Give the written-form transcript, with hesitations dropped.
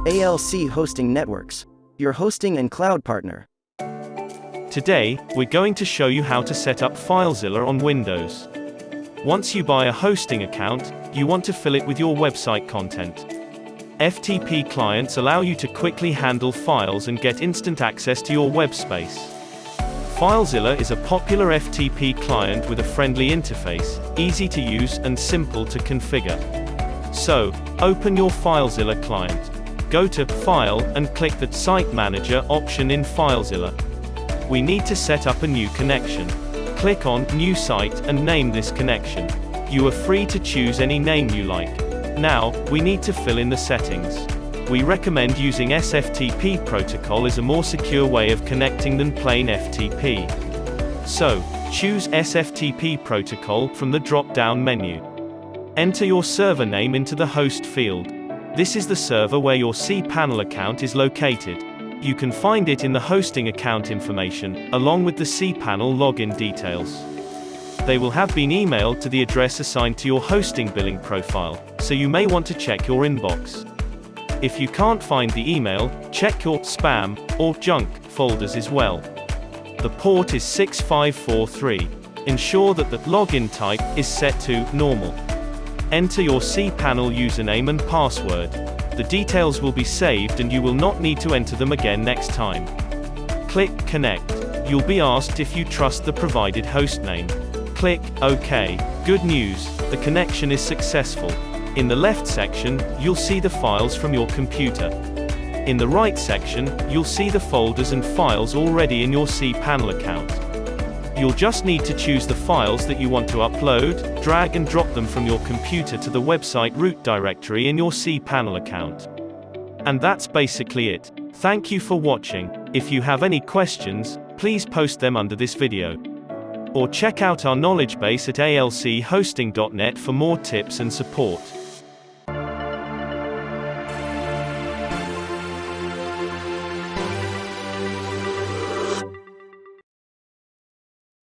ALC Hosting Networks, your hosting and cloud partner. Today, we're going to show you how to set up FileZilla on Windows. Once you buy a hosting account, you want to fill it with your website content. FTP clients allow you to quickly handle files and get instant access to your web space. FileZilla is a popular FTP client with a friendly interface, easy to use and simple to configure. So, open your FileZilla client. Go to File and click the Site Manager option in FileZilla. We need to set up a new connection. Click on New Site and name this connection. You are free to choose any name you like. Now, we need to fill in the settings. We recommend using SFTP protocol as a more secure way of connecting than plain FTP. So, choose SFTP protocol from the drop-down menu. Enter your server name into the host field. This is the server where your cPanel account is located. You can find it in the hosting account information, along with the cPanel login details. They will have been emailed to the address assigned to your hosting billing profile, so you may want to check your inbox. If you can't find the email, check your spam or junk folders as well. The port is 6543. Ensure that the login type is set to normal. Enter your cPanel username and password. The details will be saved and you will not need to enter them again next time. Click Connect. You'll be asked if you trust the provided hostname. Click OK. Good news, the connection is successful. In the left section, you'll see the files from your computer. In the right section, you'll see the folders and files already in your cPanel account. You'll just need to choose the files that you want to upload, drag and drop them from your computer to the website root directory in your cPanel account. And that's basically it. Thank you for watching. If you have any questions, please post them under this video. Or check out our knowledge base at alchosting.net for more tips and support.